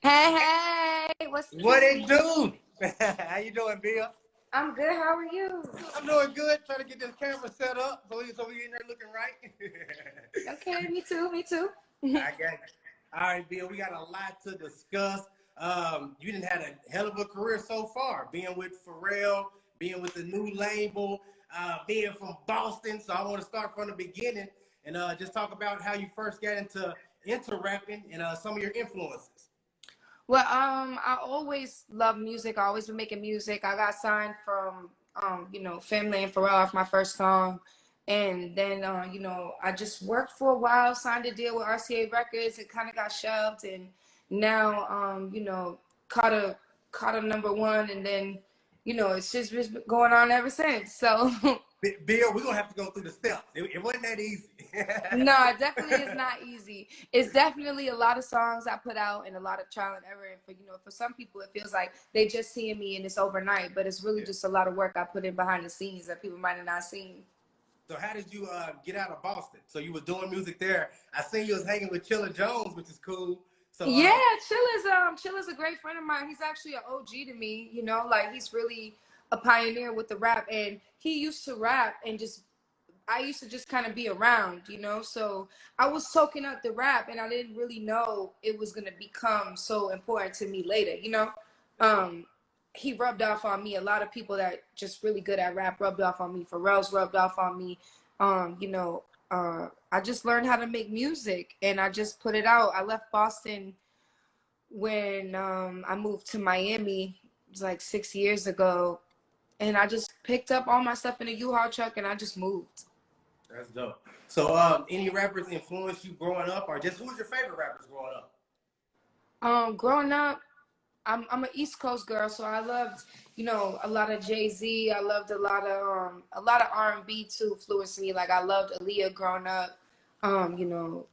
Hey, what's What it tea? do? How you doing, Bill? I'm good. How are you? I'm doing good. Trying to get this camera set up so we in there looking right. Okay, me too. Me too. I got you. All right, Bill. We got a lot to discuss. You didn't had a hell of a career so far, being with Pharrell, being with the new label, being from Boston. So I want to start from the beginning and just talk about how you first got into rapping and some of your influences. Well, I always loved music. I always been making music. I got signed from, Family and Pharrell off my first song, and then, I just worked for a while, signed a deal with RCA Records. It kind of got shelved, and now, caught a number one, and then, it's just been going on ever since. So. Bill, we're gonna have to go through the steps. It wasn't that easy. No, it definitely is not easy. It's definitely a lot of songs I put out and a lot of trial and error. And for some people, it feels like they just seeing me and it's overnight, but it's really just a lot of work I put in behind the scenes that people might have not seen. So how did you get out of Boston? So you were doing music there. I seen you was hanging with Chilla Jones, which is cool. So Yeah, Chill is a great friend of mine. He's actually an OG to me. Like he's really a pioneer with the rap, and he used to rap and just I used to just kind of be around. So I was soaking up the rap and I didn't really know it was going to become so important to me later. Um, he rubbed off on me. A lot of people that just really good at rap rubbed off on me. Pharrell's rubbed off on me. I just learned how to make music and I just put it out. I left Boston when I moved to Miami. It was like 6 years ago. And I just picked up all my stuff in a U-Haul truck and I just moved. that's dope. So any rappers influenced you growing up, or just who's your favorite rappers growing up? Growing up, I'm an East Coast girl, so I loved, a lot of Jay-Z. I loved a lot of R&B too influenced me. Like I loved Aaliyah growing up. Um, you know,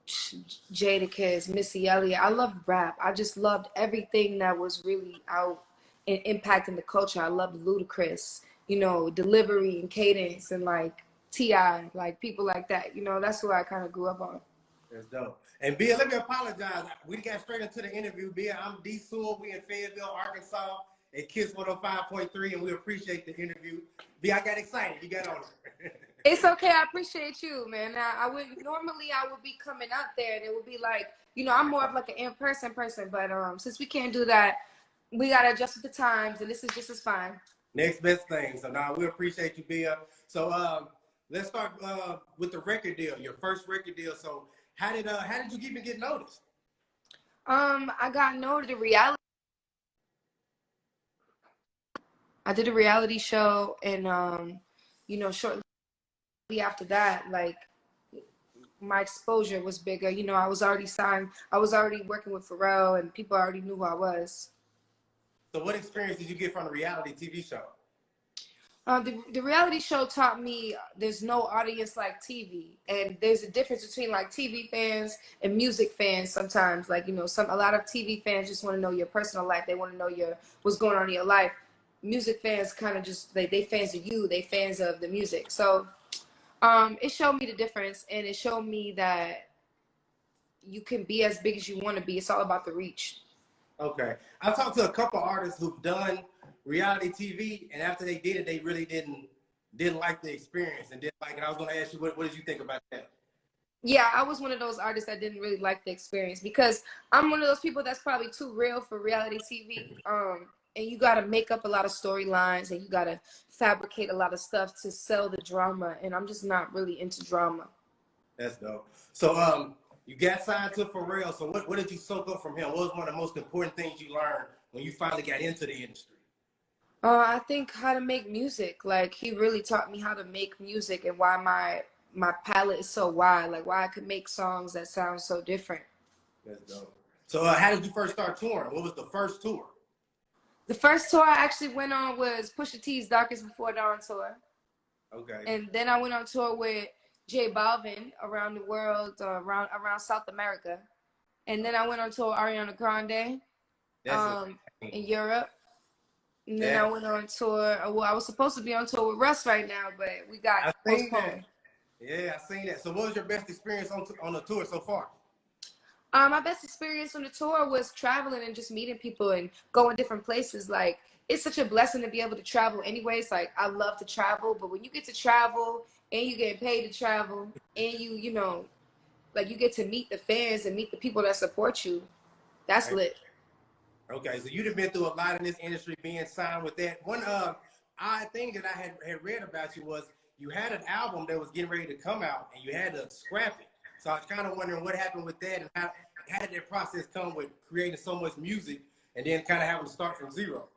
Jadakiss, Missy Elliott. I loved rap. I just loved everything that was really out and impacting the culture. I loved Ludacris, delivery and cadence and like T.I., like people like that. That's what I kind of grew up on. That's dope. And Bill, let me apologize. We got straight into the interview. Bill, I'm D Sewell. We in Fayetteville, Arkansas at Kiss 105.3, and we appreciate the interview. Bill, I got excited. You got on it. It's okay. I appreciate you, man. I would normally I would be coming out there and it would be like, I'm more of like an in-person person, but since we can't do that, we gotta adjust with the times and this is just as fine. Next best thing. So now we appreciate you, Bill. So let's start with the record deal. Your first record deal. So how did you even get noticed? I got noted a reality. I did a reality show and shortly after that, like my exposure was bigger. I was already signed. I was already working with Pharrell and people already knew who I was. So what experience did you get from the reality TV show? The reality show taught me there's no audience like TV, and there's a difference between like TV fans and music fans. Sometimes, like a lot of TV fans just want to know your personal life. They want to know what's going on in your life. Music fans kind of just they fans of you. They fans of the music. So it showed me the difference, and it showed me that you can be as big as you want to be. It's all about the reach. Okay. I've talked to a couple artists who've done reality TV, and after they did it, they really didn't like the experience and didn't like it. I was going to ask you, what did you think about that? Yeah, I was one of those artists that didn't really like the experience because I'm one of those people that's probably too real for reality TV. And you got to make up a lot of storylines and you got to fabricate a lot of stuff to sell the drama. And I'm just not really into drama. That's dope. So you got signed to Pharrell. So what did you soak up from him? What was one of the most important things you learned when you finally got into the industry? I think how to make music. Like he really taught me how to make music and why my palette is so wide. Like why I could make songs that sound so different. That's dope. So how did you first start touring? What was the first tour? The first tour I actually went on was Pusha T's Darkest Before Dawn tour. Okay. And then I went on tour with J Balvin around the world, around South America. And then I went on tour with Ariana Grande in Europe. And then I went on tour. Well, I was supposed to be on tour with Russ right now, but we got postponed. Yeah, I seen that. So what was your best experience on the tour so far? My best experience on the tour was traveling and just meeting people and going different places. Like, it's such a blessing to be able to travel anyways. Like, I love to travel, but when you get to travel and you get paid to travel and you know, like you get to meet the fans and meet the people that support you, that's Right? lit. Okay, so you've been through a lot in this industry, being signed with that. One odd thing that I had read about you was you had an album that was getting ready to come out, and you had to scrap it. So I was kind of wondering what happened with that, and how did that process come with creating so much music, and then kind of having to start from zero.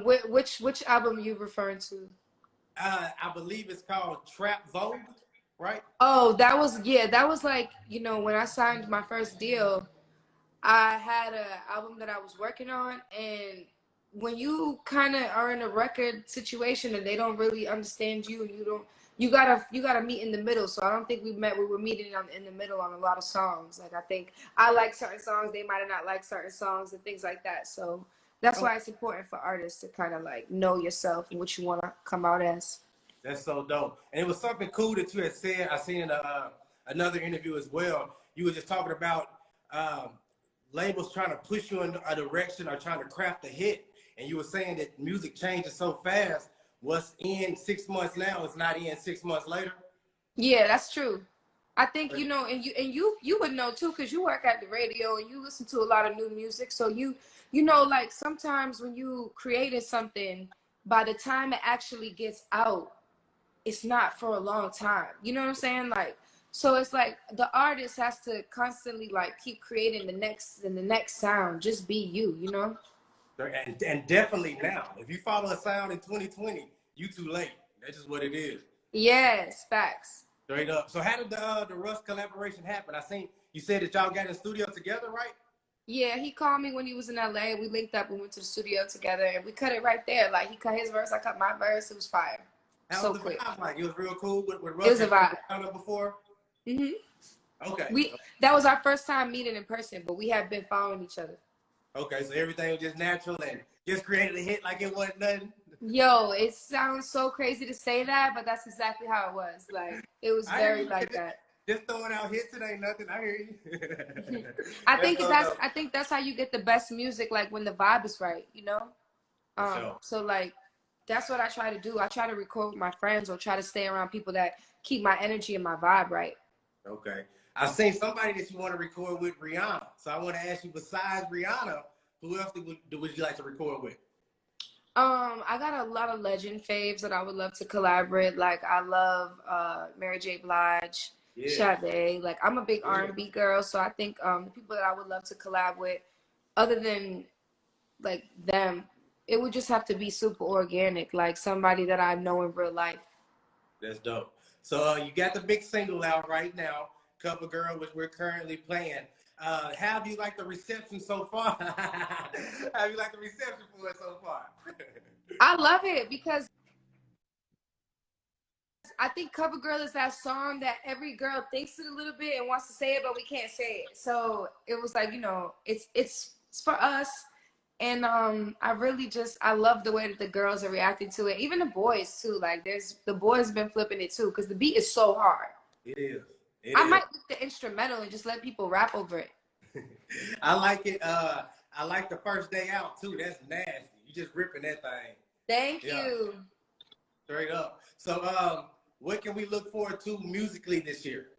Which album you referring to? I believe it's called Trap Vogue, right? Oh, that was, yeah, that was like, you know, when I signed my first deal, I had an album that I was working on, and when you kind of are in a record situation and they don't really understand you, and you gotta meet in the middle. So I don't think we were meeting in the middle on a lot of songs. Like, I think I like certain songs, they might have not liked certain songs and things like that. So that's Oh, why it's important for artists to kind of like know yourself and what you want to come out as. that's so dope. And it was something cool that you had said. I seen in another interview as well. You were just talking about um, labels trying to push you in a direction or trying to craft a hit. And you were saying that music changes so fast. What's in 6 months now is not in 6 months later. Yeah, that's true. I think, you know, and you would know too, because you work at the radio and you listen to a lot of new music. So you know, like sometimes when you created something, by the time it actually gets out, it's not for a long time. You know what I'm saying? Like, so it's like the artist has to constantly like keep creating the next sound. Just be you, you know? And definitely now, if you follow a sound in 2020, you too late. That's just what it is. Yes, facts. Straight up. So how did the Russ collaboration happen? I seen you said that y'all got in the studio together, right? Yeah, he called me when he was in LA. We linked up and went to the studio together, and we cut it right there. Like, he cut his verse, I cut my verse. It was fire. How So was the quick. vibe like? It was real cool with It Russ. was a Have you vibe. done it before? hmm Okay. We That was our first time meeting in person, but we had been following each other. Okay, so everything was just natural and just created a hit like it wasn't nothing. Yo, it sounds so crazy to say that, but that's exactly how it was. Like, it was I hear very you. like that. Just throwing out hits, it ain't nothing. I hear you. That's so dope. I think that's how you get the best music, like when the vibe is right, you know? For sure. So like that's what I try to do. I try to record with my friends or try to stay around people that keep my energy and my vibe right. Okay. I seen somebody that you want to record with Rihanna. So I want to ask you, besides Rihanna, who else would you like to record with? I got a lot of legend faves that I would love to collaborate. Like, I love Mary J. Blige, Yeah. Sade. Like, I'm a big Yeah. R&B girl, so I think the people that I would love to collab with, other than like them, it would just have to be super organic, like somebody that I know in real life. That's dope. So you got the big single out right now, Cover Girl, which we're currently playing. How do you like the reception so far? How do you like the reception for it so far? I love it because I think Cover Girl is that song that every girl thinks it a little bit and wants to say it, but we can't say it. So it was like, you know, it's for us. And I really just I love the way that the girls are reacting to it. Even the boys too. Like, there's the boys been flipping it too, because the beat is so hard. It is. It I is. might look the instrumental and just let people rap over it. I like it. I like the first day out too. That's nasty. You just ripping that thing. Thank Yeah, you. straight up. So, what can we look forward to musically this year?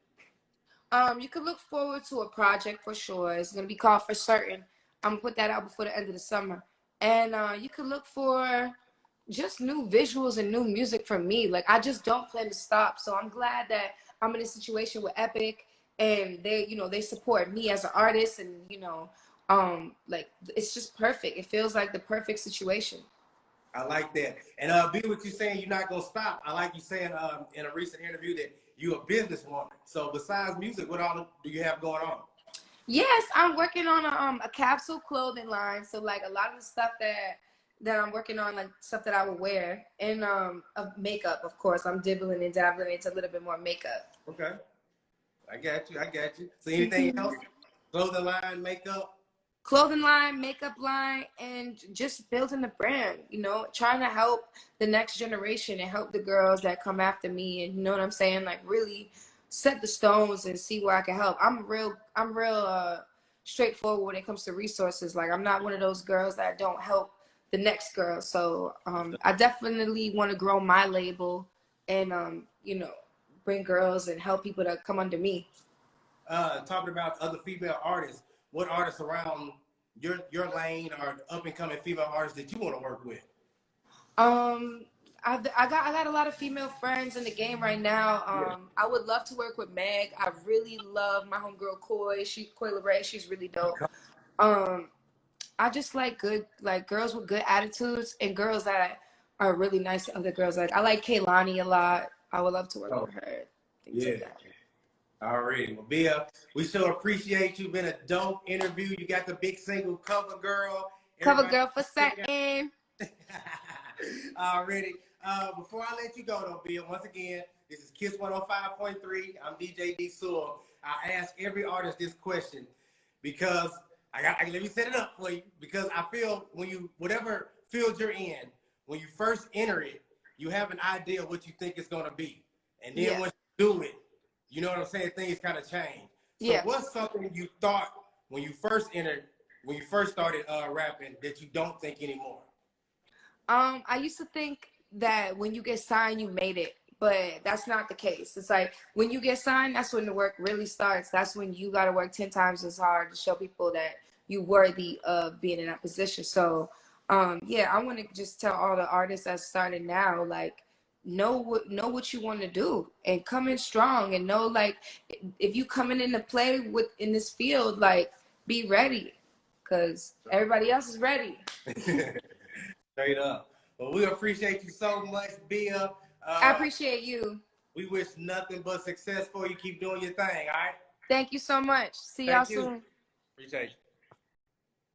You can look forward to a project for sure. It's gonna be called For Certain. I'm gonna put that out before the end of the summer. And you can look for just new visuals and new music from me. Like, I just don't plan to stop. So I'm glad that I'm in a situation with Epic, and they, you know, they support me as an artist, and you know, like, it's just perfect. It feels like the perfect situation. I like that. And be what you saying, you're not gonna stop. I like you saying in a recent interview that you're a businesswoman. So besides music, what all do you have going on? Yes, I'm working on a capsule clothing line. So like a lot of the stuff that I'm working on, like stuff that I would wear, and of makeup, of course. I'm dibbling and dabbling into a little bit more makeup. Okay, I got you. I got you. So anything else? Clothing line, makeup. Clothing line, makeup line, and just building the brand, you know, trying to help the next generation and help the girls that come after me, and you know what I'm saying? Like, really set the stones and see where I can help. I'm real straightforward when it comes to resources. Like, I'm not one of those girls that don't help the next girl. So I definitely want to grow my label and you know, bring girls and help people to come under me. Talking about other female artists, what artists around your lane are up and coming female artists that you want to work with? I got a lot of female friends in the game right now. I would love to work with Meg. I really love my homegirl Coy LeRae. She's really dope. I just like good, like girls with good attitudes and girls that are really nice to other girls. Like, I like Kaylani a lot. I would love to work with her. Things like that. Alrighty. Well, Bia, we so appreciate you. Been a dope interview. You got the big single Cover Girl. Cover Girl for certain. Already. Before I let you go, though, Bia, once again, this is Kiss 105.3. I'm DJ D Sewell. I ask every artist this question because let me set it up for you, because I feel when you, whatever field you're in, when you first enter it, you have an idea of what you think it's going to be. And then once you do it, you know what I'm saying, things kind of change. So what's something you thought when you first started rapping that you don't think anymore? I used to think that when you get signed, you made it, but that's not the case. It's like when you get signed, that's when the work really starts. That's when you got to work 10 times as hard to show people that you're worthy of being in that position. So, yeah, I want to just tell all the artists that started now, like, know what you want to do and come in strong, and know, like, if you coming in to play in this field, like, be ready, because everybody else is ready. Straight up. Well, we appreciate you so much, Bia. I appreciate you. We wish nothing but success for you. Keep doing your thing, all right? Thank you so much. See y'all soon. Appreciate you.